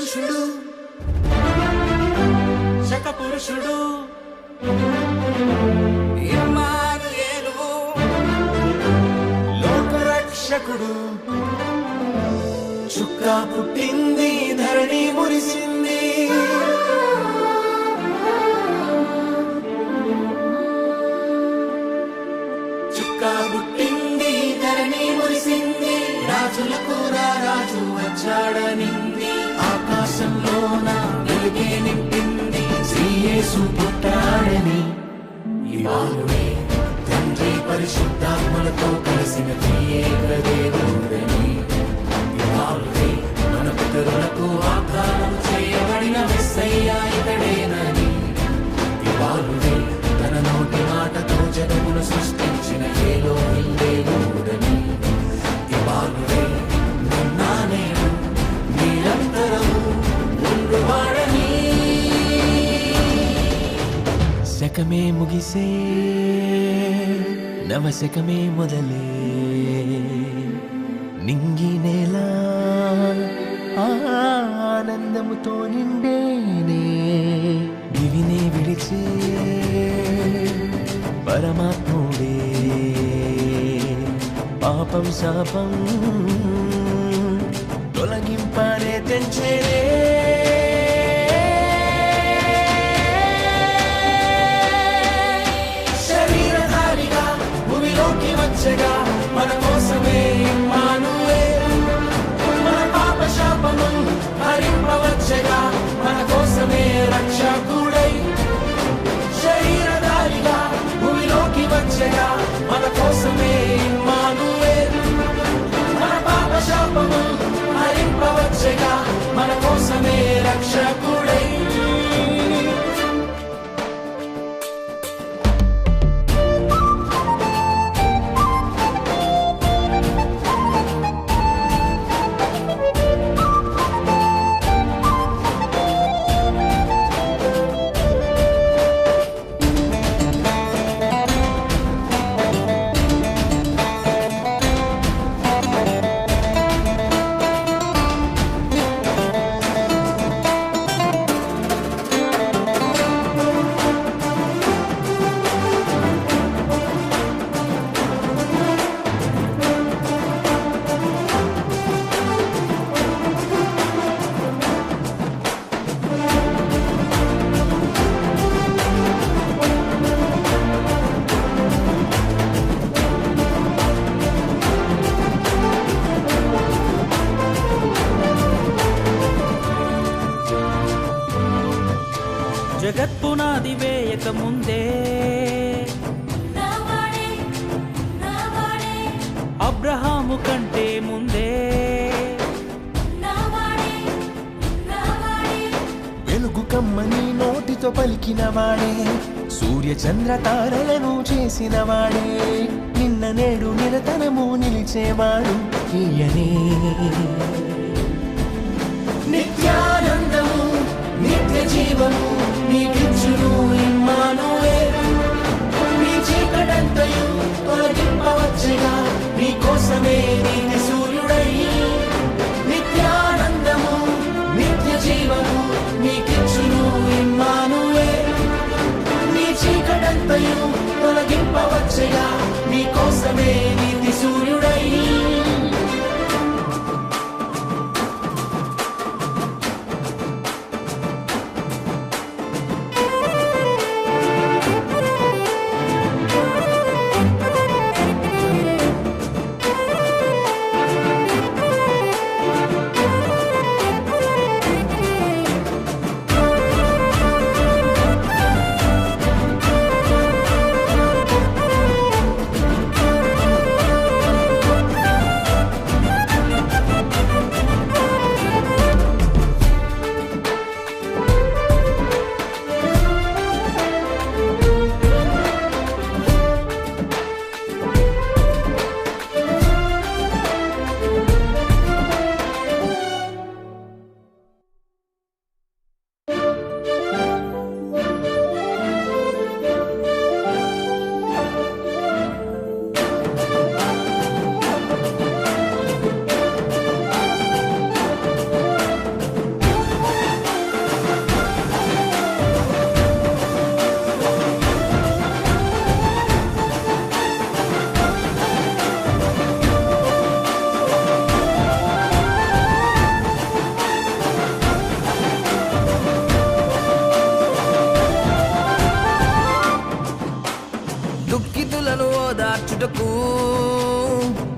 పురుషుడు శక పురుషుడు ఇమ్మానుయేలు లోకరక్షకుడు చుక్క పుట్టింది ధరణి మురిసింది చుక్క పుట్టింది ధరణి మురిసింది రాజులకు రాజు వచ్చాడనింది ఆకాశంలోన వెలుగే నింపింది శ్రీ యేసు పుట్టాడని ఈ బాలుడే తండ్రి పరిశుద్ధాత్మలతో కలిసిన త్రియేక దేవుడని ఈ బాలుడే మన పితరులకు వాగ్దానం చేయబడిన మెస్సయ్యా ఇతడేనని ఈ బాలుడే తన నోటి మాటతో జగమును సృష్టించిన ఎలోహిం దేవుడని ఈ బాలుడే నిన్న నేడు నిరంతరము ఉండువాడని శకమే ముగిసే నవశకమే మొదలే నింగి నేల ఆనందముతో నిండేనే దివినే విడిచే పరమాత్ముడే పాపం శాపం తొలగింపనే తెంచేనే శరీరధారిగా భూమిలోకి వచ్చగా మన కోసమే ఇమ్మానుయేలు మన పాప శాపము హరింపవచ్చగా మన కోసమే రక్షకుడై శరీరధారిగా భూమిలోకి వచ్చగా మన కోసమే ఇమ్మానుయేలు మన పాప శాపము హరింపవచ్చగా మన కోసమే రక్షకుడై జగత్పునాది వేయక ముందే అబ్రహాము కంటే ముందే వెలుగు కమ్మని నోటితో పలికిన వాడే సూర్య చంద్ర తారలను చేసిన వాడే నిన్న నేడు నిరతనము నిలిచేవాడు ఈయనే నిత్యానందము నిత్య జీవము నీకిచ్చును ఇమ్మానుయేలు నీ చీకటంతయు తొలగింపవచ్చగా నీ కోసమే నీతి సూర్యుడై నిత్యానందము నిత్య జీవము నీకిచ్చును ఇమ్మానుయేలు నీ చీకటంతయు తొలగింపవచ్చగా నీ కోసమే నీతి సూర్యుడై ఓదార్చుటకు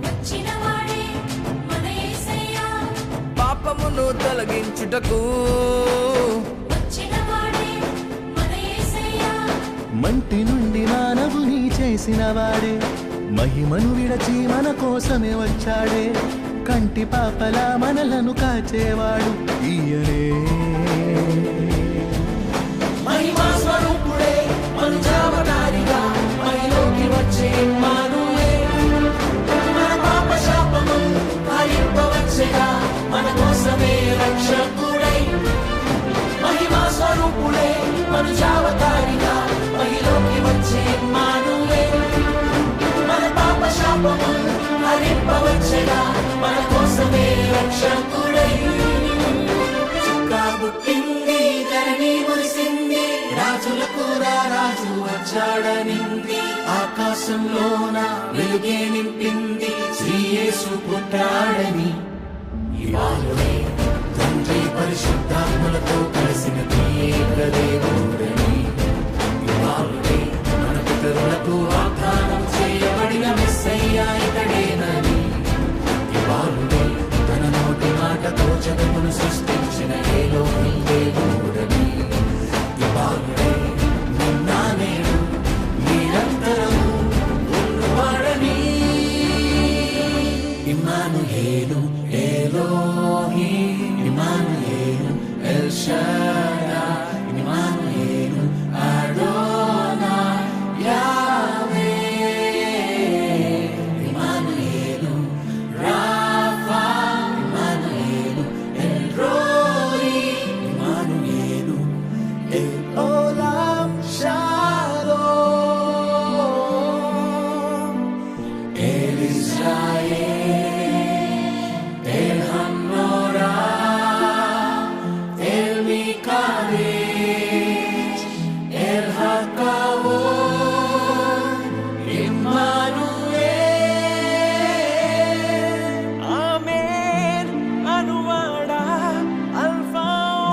వచ్చినవాడే మన యేసయ్య, పాపమును తొలగించుటకు వచ్చినవాడే మన యేసయ్య, మంటి నుండి మానవుని చేసిన వాడే మహిమను విడచి మన కోసమే వచ్చాడే కంటి పాపలా మనలను కాచేవాడు ఈయనే మహిమా స్వరూపుడే మనుజావతారిగా మహిలోకి వచ్చే ఇమ్మానువే మన పాప శాపము హరింపవచ్చెగా మన కోసమే రక్షకుడై మహిమా స్వరూపుడే మనుజావతారిగా మహిలోకి వచ్చే ఇమ్మానువే మన పాప శాపము హరింపవచ్చెగా మన కోసమే రక్షకుడై చుక్కా పుట్టింది ధరణి మురిసింది రాజులకు రాజు వచ్చాడనింది ఆకాశంలోన వెలుగే నింపింది శ్రీ యేసు పుట్టాడని ఇవాళే తండ్రి పరిశుద్ధాత్మలతో కలిసిన ఏకదేవుడని ఇవాళే మన పితరులకు వాగ్దానం చేయబడిన మెస్సయ్య ఇతడేనని ఇవాళే తన నోటి మాటతో జగమును సృష్టించిన ఏలోకి దేవుడని ఇవాళే నిన్న నేడు నిరంతరము ఉన్నవాడని ఇమ్మానుయేలు ఎలోహి ఇమ్మానుయేలు ఎల్ షడాయ్ ఇమ్మానుయేలు అడోనాయ్ యావే Immanuel Rapha Immanuel L రోయి Immanuel L ఓలాం shalom L Israel El Hanorah, El Mikadesh, El Hakavod, Emmanuel. ఆమేన్ అనువాడా అల్ఫా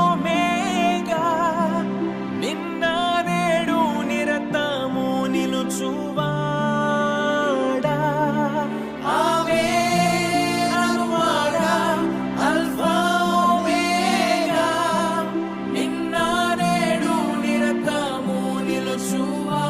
ఒమేగా నిన్న నేడు నిరతము నిలుచువాడా Amen, అనువాడా, అల్ఫా ఒమేగా, నిన్న నేడు నిరతము నిలుచువాడా.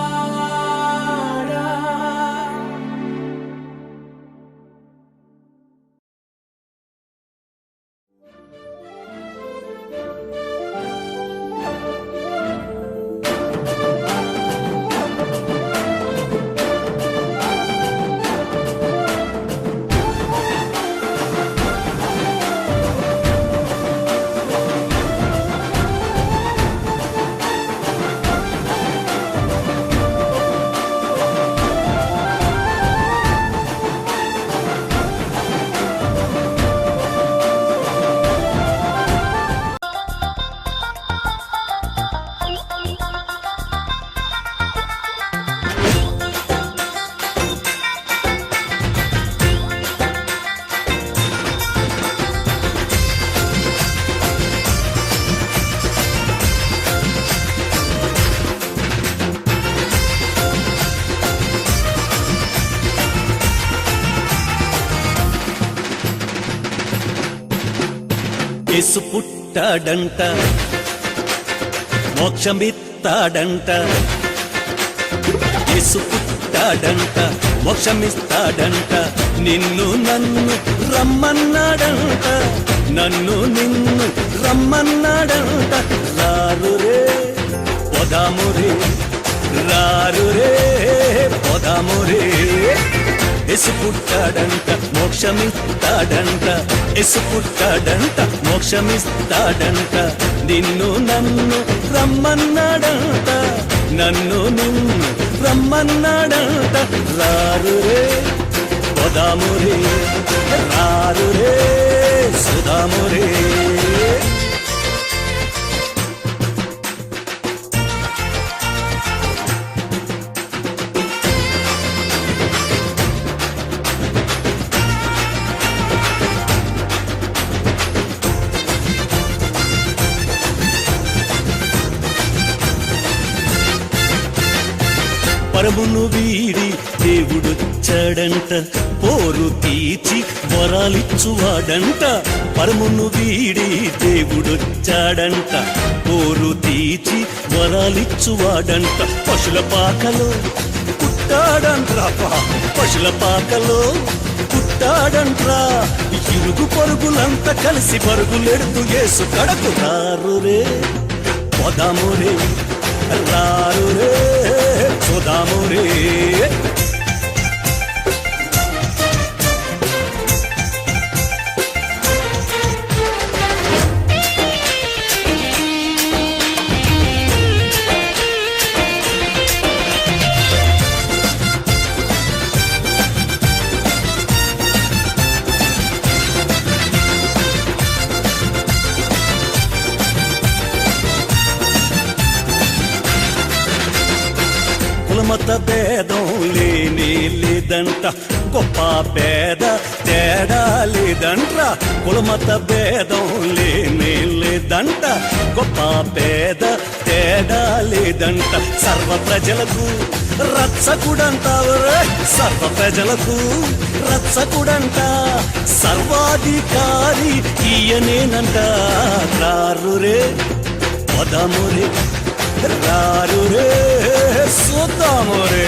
యేసు పుట్టాడంట మోక్షమిస్తాడంట యేసు పుట్టాడంట మోక్షమిస్తాడంట నిన్ను నన్ను రమ్మన్నాడంట నన్ను నిన్ను రమ్మన్నాడంట రారు రే పొదాము రే రారు రే పొదాము రే యేసు పుట్టాడంట మోక్షమిస్తాడంట యేసు పుట్టాడంట మోక్షమిస్తాడంట నిన్ను నన్ను రమ్మన్నాడంట నన్ను నిన్ను రమ్మన్నాడంట రారు రే పొదాము రే రారు రే సుధాము రే పరమును వీడి దేవుని దేవుడొచ్చాడంట పోరు తీర్చి వరాలిచ్చువాడంట పరమును వీడి దేవుడొచ్చాడంట పోరు తీర్చి వరాలిచ్చువాడంట పశుల పాకలో పుట్టాడంట్రా పశుల పాకలో పుట్టాడంట్రా ఇరుగు పరుగులంతా కలిసి పరుగులెడుతూ యేసు కడకు రారురే పోదామురే రారురే పోదామురే కులమత భేదం లేనే లేదంట గొప్ప పేద తేడా లేదంట కులమత భేదం లేనే లేదంట గొప్ప పేద తేడా లేదంట సర్వ ప్రజలకు రక్షకుడంట సర్వ ప్రజలకు రక్షకుడంట సర్వాధికారి ఈయనేనంట రారురే పదమురే రారురే చూద్దామురే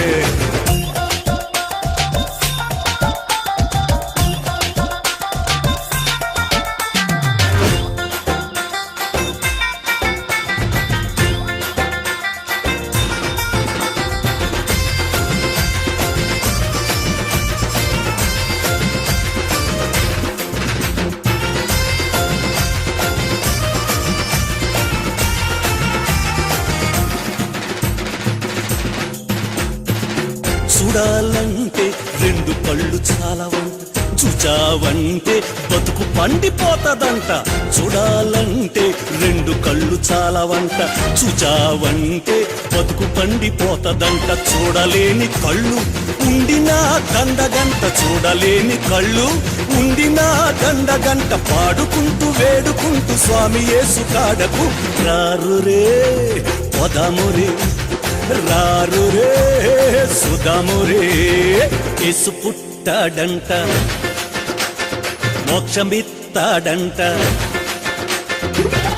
చూడాలంటే రెండు కళ్ళు చాలవంట చూచావంటే బతుకు పండిపోతదంట చూడాలంటే రెండు కళ్ళు చాలవంట చూచావంటే బతుకు పండిపోతదంట చూడలేని కళ్ళు ఉండినా దండగంట చూడలేని కళ్ళు ఉండినా దండగంట పాడుకుంటూ వేడుకుంటూ స్వామి యేసు కాడకు రారురే పోదామురే రారురే సుధామురే యేసు పుట్టాడంట మోక్షమిస్తాడంట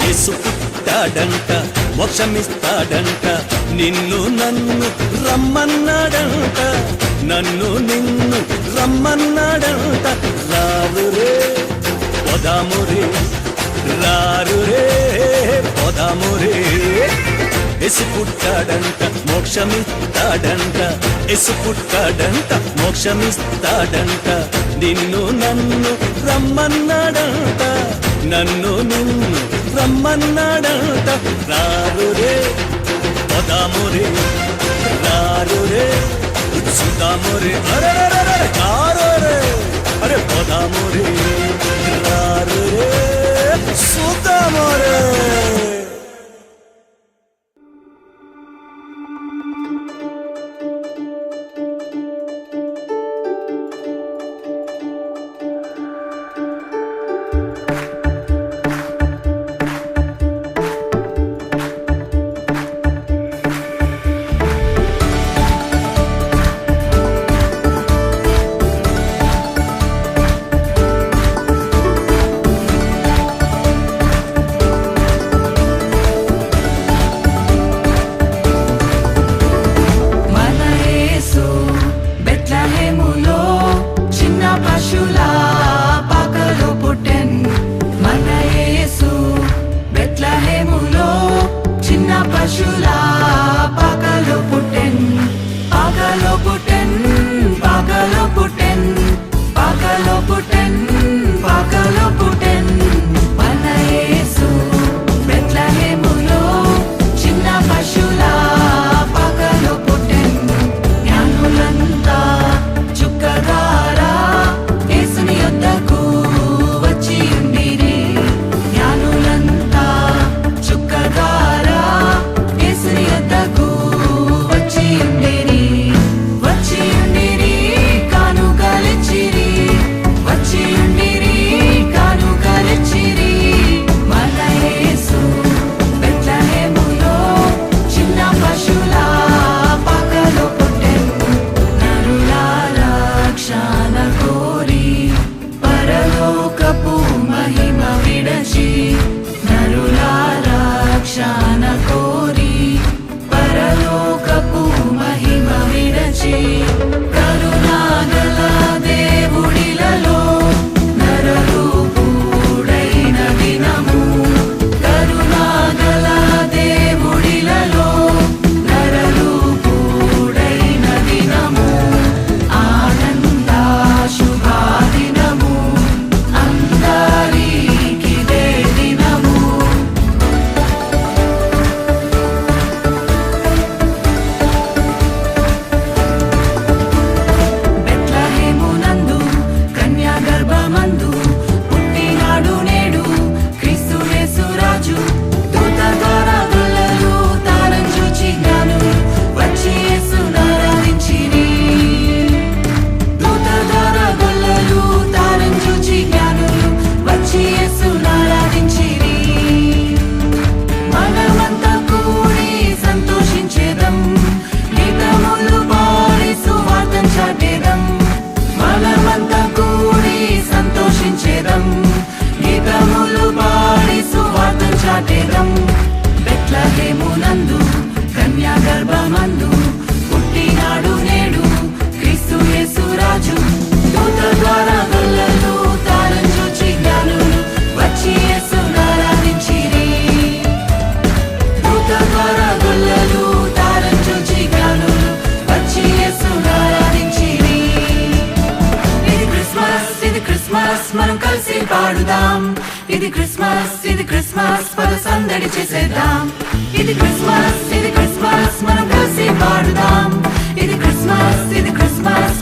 యేసు పుట్టాడంట మోక్షమిస్తాడంట నిన్ను నన్ను రమ్మన్నాడంట నన్ను నిన్ను రమ్మన్నాడంట రారురే పోదామురే రారురే పోదామురే యేసు పుట్టాడంట మోక్షమిస్తాడంట యేసు పుట్టాడంట మోక్షమిస్తాడంట నిన్ను నన్ను రమ్మన్నాడంట నన్ను నిన్ను రమ్మన్నాడంట రారురే పోదామురే రారురే సుధామురే అరే రారురే అరే పోదామురే రారురే సుధామురే కలిసి పాడుదాం. ఇది క్రిస్మస్, ఇది క్రిస్మస్, పద సందడి చేసేద్దాం. ఇది క్రిస్మస్, ఇది క్రిస్మస్, మనం కలిసి పాడుదాం. ఇది క్రిస్మస్, ఇది క్రిస్మస్,